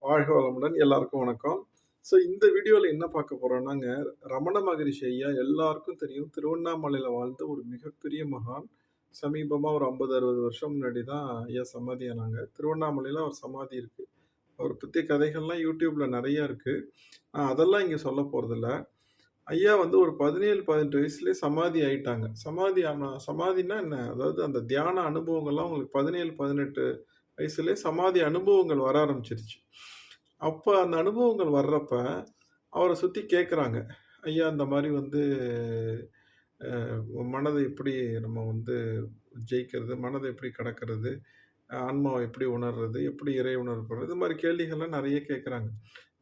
வாழ்க வளமுடன். எல்லாருக்கும் வணக்கம். இந்த வீடியோல என்ன பார்க்க போறோம்னாங்க, ரமண மகரிஷி ஐயா எல்லாருக்கும் தெரியும். திருவண்ணாமலையில வாழ்ந்த ஒரு மிகப்பெரிய மகான். சமீபமா ஒரு 50, 60 வருஷம் முன்னாடி தான் ஐயா சமாதியானாங்க. திருவண்ணாமலையில அவர் சமாதி இருக்கு. அவர பத்தி கதைகள்லாம் YouTubeல நெறைய இருக்கு. நான் அதெல்லாம் இங்க சொல்ல போறதில்ல. ஐயா வந்து ஒரு 17, 18 வயசுலயே சமாதி ஆயிட்டாங்க. சமாதின்னா என்ன? அதாவது அந்த தியான அனுபவங்கள்லாம் உங்களுக்கு 17, 18 வயசுலயே சமாதி அனுபவங்கள் வர ஆரம்பிச்சுருச்சு. அப்ப அந்த அனுபவங்கள் வர்றப்ப, அவர சுத்தி கேட்குறாங்க. ஐயா இந்த மாரி வந்து மனத எப்படி நம்ம வந்து ஜெயிக்கிறது? மனத எப்படி கடக்கிறது? ஆன்மாவ எப்படி உணர்றது? எப்படி இறை உணர்வு பெறுறது? இது மாரி கேள்விகள்லாம் நெறைய கேட்குறாங்க.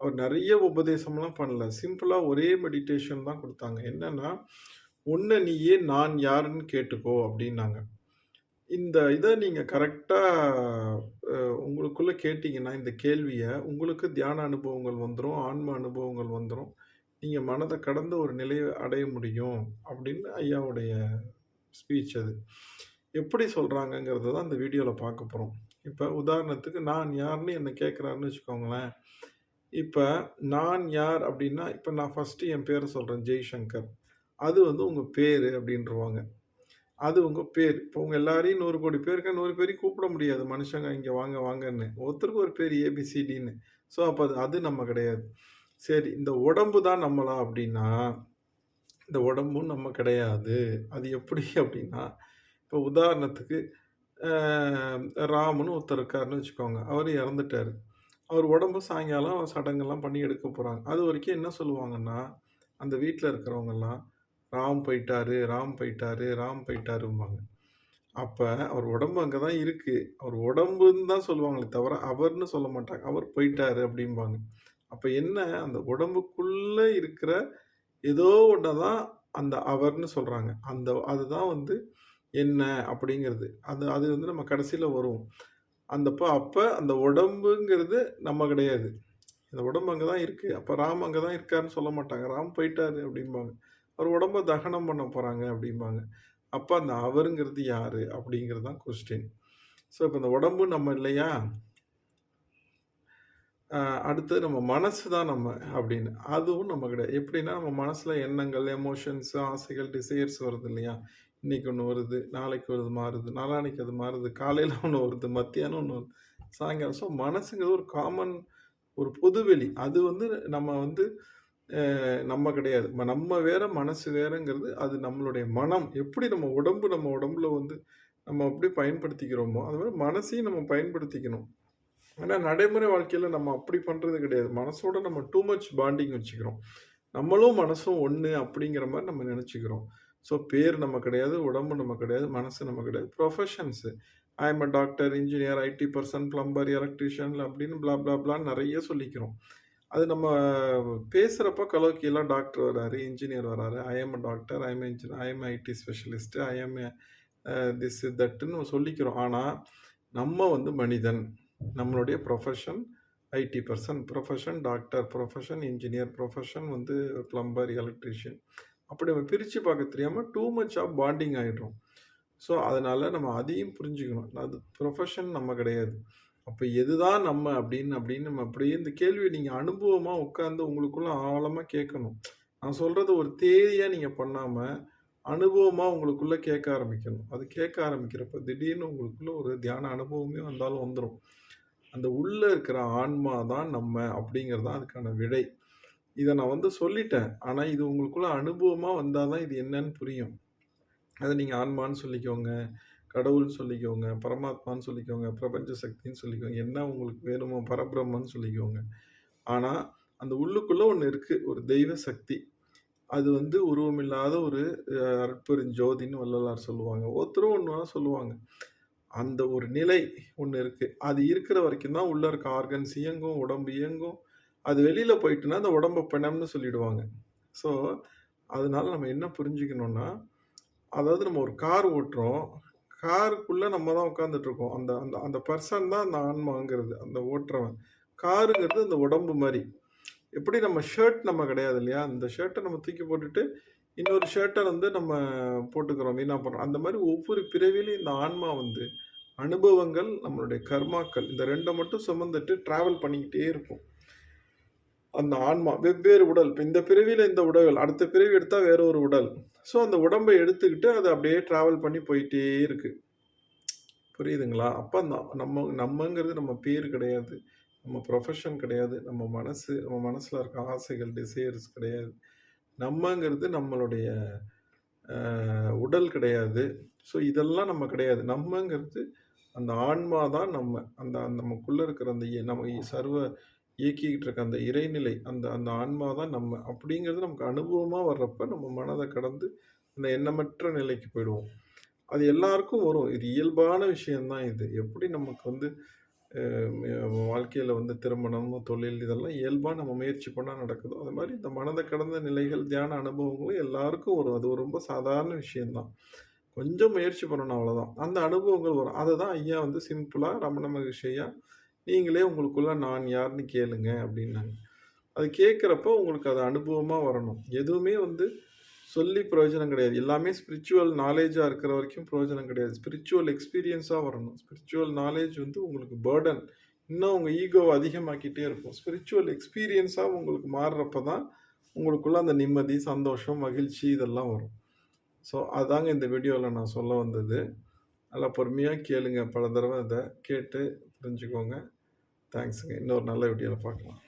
அவர் நெறைய உபதேசம்லாம் பண்ணல. சிம்பிளா ஒரே மெடிடேஷன் தான் குடுத்தாங்க. என்னன்னா, "உன்ன நீயே நான் யாருன்னு கேட்டுக்கோ" அப்டின்னாங்க. இந்த இத நீங்க கரெக்ட்டா உங்களுக்குள்ள கேட்டீங்கன்னா, இந்த கேள்விய, உங்களுக்கு தியான அனுபவங்கள் வந்துரும். ஆன்ம அனுபவங்கள் வந்துரும். நீங்க மனத கடந்த ஒரு நிலைய அடைய முடியும். அப்படின்னு ஐயாவுடைய ஸ்பீச் அது. எப்படி சொல்றாங்கங்கிறத தான் இந்த வீடியோல பார்க்க போறோம். இப்ப உதாரணத்துக்கு நான் யாருன்னு என்ன கேட்கிறாருன்னு வச்சுக்கோங்களேன். இப்ப நான் யார் அப்படின்னா, இப்ப நான் ஃபர்ஸ்ட்டு என் பேர சொல்றேன் ஜெய்சங்கர். அது வந்து உங்க பேரு அப்படின்ருவாங்க. அது உங்க பேர். இப்போ உங்க எல்லாரையும் 100,00,00,000 பேருக்கு 100 பேரையும் கூப்பிட முடியாது. மனுஷங்க இங்க வாங்க வாங்கன்னு. ஒருத்தருக்கு ஒரு பேர் ஏபிசிடின்னு. அப்ப அது நம்ம கிடையாது. சரி இந்த உடம்பு தான் நம்மளா அப்டின்னா, இந்த உடம்பும் நம்ம கிடையாது. அது எப்படி அப்டின்னா, இப்போ உதாரணத்துக்கு அ ராமுன்னு ஒருத்தர் இருக்காருன்னு வச்சுக்கோங்க. அவரு இறந்துட்டாரு. அவர் உடம்பு சாயங்காலம் சடங்கெல்லாம் பண்ணி எடுக்க போறாங்க. அதுவரைக்கும் என்ன சொல்லுவாங்கன்னா, அந்த வீட்ல இருக்கிறவங்கலாம், "ராம் போயிட்டாரு, ராம் போயிட்டாரு, ராம் போயிட்டாரும்பாங்க." அப்ப அவர் உடம்பு அங்க தான் இருக்கு. அவர் உடம்புன்னு தான் சொல்லுவாங்களே தவிர, அவர்ன்னு சொல்ல மாட்டாங்க. அவர் போயிட்டாரு அப்டிம்பாங்க. அப்ப என்ன அந்த உடம்புக்குள்ள இருக்கிற ஏதோ ஒண்ண தான் அந்த அவர்ன்னு சொல்றாங்க. அதுதான் வந்து என்ன அப்படிங்கிறது. அது அது வந்து நம்ம கடைசில வரும். அப்ப அந்த உடம்புங்கிறது நம்ம கிடையாது. இந்த உடம்பு அங்க தான் இருக்கு. அப்ப ராம் அங்க தான் இருக்காருன்னு சொல்ல மாட்டாங்க. ராம் போயிட்டாரு அப்படிம்பாங்க. அவர் உடம்ப தகனம் பண்ண போறாங்க அப்படிம்பாங்க. அப்ப அந்த அவருங்கிறது யாரு? அப்படிங்கிறது தான் கொஸ்டின். இப்ப இந்த உடம்பு நம்ம இல்லையா? அ அடுத்தது நம்ம மனசு தான் நம்ம அப்படின்னு. அதுவும் நம்ம கிடையாது. எப்படின்னா நம்ம மனசுல எண்ணங்கள், எமோஷன்ஸ், ஆசைகள், டிசையர்ஸ் வருது இல்லையா? இன்னைக்கு ஒண்ணு வருது, நாளைக்கு வருது மாறுது, நாளான்னைக்கு அது மாறுது, காலையில ஒண்ணு வருது, மத்தியானம் ஒண்ணு வருது, சாயங்காலம். மனசுங்கிறது ஒரு காமன் ஒரு பொதுவெளி. அது வந்து நம்ம வந்து நம்ம கிடையாது. நம்ம வேற, மனசு வேறங்கிறது அது நம்மளுடைய மனம். எப்படி நம்ம உடம்புல வந்து நம்ம எப்படி பயன்படுத்திக்கிறோமோ, அது மாரி மனசையும் நம்ம பயன்படுத்திக்கணும். ஆனா நடைமுறை வாழ்க்கையில நம்ம அப்படி பண்றது கிடையாது. மனசோட நம்ம டூ மச் பாண்டிங் வச்சுக்கிறோம். நம்மளும் மனசும் ஒண்ணு அப்படிங்கிற மாரி நம்ம நெனச்சுக்கிறோம். பேர் நம்ம கிடையாது, உடம்பு நம்ம கிடையாது, மனசு நம்ம கிடையாது. Professions I am a doctor, engineer, IT person, plumber, electrician அப்படின்னு பிளா பிளா பிளான்னு நெறைய சொல்லிக்கிறோம். அது நம்ம பேசுறப்ப கலோக்கியலா டாக்டர் வராரு, இன்ஜினியர் வராரு. I am a doctor, I am IT specialist, I am a this தட்டுன்னு நம்ம சொல்லிக்கிறோம். ஆனா, நம்ம வந்து மனிதன். நம்மளுடைய profession IT person, profession doctor, profession engineer, profession வந்து பிளம்பர், எலக்ட்ரீஷியன். அப்படி நம்ம பிரிச்சு பார்க்க தெரியாம டூ மச் ஆஃப் பாண்டிங் ஆயிடுறோம். அதனால நம்ம அதையும் புரிஞ்சுக்கணும். அது ப்ரொஃபஷன் நம்ம கிடையாது. அப்ப எதுதான் நம்ம அப்படின்னு அப்படின்னு நம்ம அப்படியே இந்த கேள்விய நீங்க அனுபவமா உட்கார்ந்து உங்களுக்குள்ள ஆழமா கேட்கணும். நான் சொல்றத ஒரு தியரியா நீங்க பண்ணாம, அனுபவமா உங்களுக்குள்ள கேட்க ஆரம்பிக்கணும். அது கேட்க ஆரம்பிக்கிறப்ப திடீர்னு உங்களுக்குள்ள ஒரு தியான அனுபவமே வந்தாலும் வந்துரும். அந்த உள்ள இருக்கிற ஆன்மா தான் நம்ம அப்படிங்கிறது தான் அதுக்கான விடை. இத நான் வந்து சொல்லிட்டேன். ஆனா இது உங்களுக்குள்ள அனுபவமா வந்தா தான் இது என்னன்னு புரியும். அத நீங்க ஆன்மான்னு சொல்லிக்கோங்க, கடவுள்ன்னு சொல்லிக்கோங்க, பரமாத்மான்னு சொல்லிக்கோங்க, பிரபஞ்ச சக்தின்னு சொல்லிக்கோங்க. என்ன உங்களுக்கு வேணுமோ பரபிரம்மன்னு சொல்லிக்கோங்க. ஆனா, அந்த உள்ளுக்குள்ள ஒண்ணு இருக்கு. ஒரு தெய்வ சக்தி. அது வந்து உருவமில்லாத ஒரு அருட்பெருஞ்சோதின்னு வள்ளலார் சொல்லுவாங்க. ஒவ்வொருத்தரும் ஒண்ணா சொல்லுவாங்க. அந்த ஒரு நிலை ஒண்ணு இருக்கு. அது இருக்கிற வரைக்கும் தான் உள்ள இருக்க ஆர்கன்ஸ் இயங்கும், உடம்பு இயங்கும். அது வெளியில போயிட்டுன்னா, அந்த உடம்ப பிணம்னு சொல்லிடுவாங்க. ஸோ, அதனால நம்ம என்ன புரிஞ்சுக்கணும்னா, அதாவது நம்ம ஒரு கார் ஓட்டுறோம். காருக்குள்ள நம்ம தான் உட்கார்ந்துட்டு இருக்கோம். அந்த அந்த அந்த பெர்சன் தான் அந்த ஆன்மாங்கிறது. அந்த ஓட்டுறவன். காருங்கிறது அந்த உடம்பு மாரி. எப்படி நம்ம ஷர்ட் நம்ம கிடையாது இல்லையா? அந்த ஷர்ட்ட நம்ம தூக்கி போட்டுட்டு, இன்னொரு ஷர்ட்ட வந்து நம்ம போட்டுக்கிறோம். வீணா போடுறோம். அந்த மாரி ஒவ்வொரு பிறவியிலும் இந்த ஆன்மா வந்து அனுபவங்கள், நம்மளுடைய கர்மாக்கள் இந்த 2 மட்டும் சுமந்துட்டு டிராவல் பண்ணிக்கிட்டே இருக்கும். அந்த ஆன்மா வெவ்வேறு உடல். இப்ப இந்த பிறவியில இந்த உடல், அடுத்த பிறவி எடுத்தா வேற ஒரு உடல். ஸோ அந்த உடம்ப எடுத்துக்கிட்டு அது அப்படியே டிராவல் பண்ணி போயிட்டே இருக்கு. புரியுதுங்களா? அப்ப நம்மங்கிறது நம்ம பேர் கிடையாது. நம்ம ப்ரொஃபஷன் கிடையாது. நம்ம மனசுல இருக்க ஆசைகள், டிசையர்ஸ் கிடையாது. நம்மங்கிறது நம்மளுடைய உடல் கிடையாது. ஸோ இதெல்லாம் நம்ம கிடையாது. நம்மங்கிறது அந்த ஆன்மா தான் நம்ம. அந்த அந்த நமக்குள்ள இருக்கிற அந்த நம்ம சர்வ இயக்கிக்கிட்டு இருக்க அந்த இறைநிலை, அந்த அந்த ஆன்மா தான் நம்ம. அப்படிங்கிறது நமக்கு அனுபவமா வர்றப்ப, நம்ம மனத கடந்து அந்த எண்ணமற்ற நிலைக்கு போயிடுவோம். அது எல்லாருக்கும் வரும். இது இயல்பான விஷயம் தான் இது. எப்படி நமக்கு வந்து அ வாழ்க்கையில வந்து திருமணம், தொழில் இதெல்லாம் இயல்பா நம்ம முயற்சி பண்ணா நடக்குதோ, அது மாரி இந்த மனத கடந்த நிலைகள், தியான அனுபவங்களும் எல்லாருக்கும் வரும். அது ஒரு ரொம்ப சாதாரண விஷயம் தான். கொஞ்சம் முயற்சி பண்ணணும் அவ்வளோதான். அந்த அனுபவங்கள் வரும். அததான் ஐயா வந்து சிம்பிளா ரமண மகரிஷி ஐயா, "நீங்களே உங்களுக்குள்ள நான் யாருன்னு கேளுங்க" அப்படின்னாங்க. அது கேட்கிறப்போ உங்களுக்கு அது அனுபவமா வரணும். எதுவுமே வந்து சொல்லி பிரயோஜனம் கிடையாது. எல்லாமே ஸ்பிரிச்சுவல் நாலேட்ஜா இருக்கிற வரைக்கும் பிரயோஜனம் கிடையாது. ஸ்பிரிச்சுவல் எக்ஸ்பீரியன்ஸா வரணும். ஸ்பிரிச்சுவல் நாலேட்ஜ் வந்து உங்களுக்கு பர்டன். இன்னும் உங்க ஈகோவ அதிகமாக்கிட்டே இருக்கும். ஸ்பிரிச்சுவல் எக்ஸ்பீரியன்ஸா உங்களுக்கு மாறுறப்ப தான், உங்களுக்குள்ள அந்த நிம்மதி, சந்தோஷம், மகிழ்ச்சி இதெல்லாம் வரும். ஸோ, அதாங்க இந்த வீடியோல நான் சொல்ல வந்தது. நல்லா பொறுமையா கேளுங்க. பல தடவ இத கேட்டு புரிஞ்சுக்கோங்க. தேங்க்ஸ்ங்க. இன்னொரு நல்ல வீடியோல பார்க்கலாம்.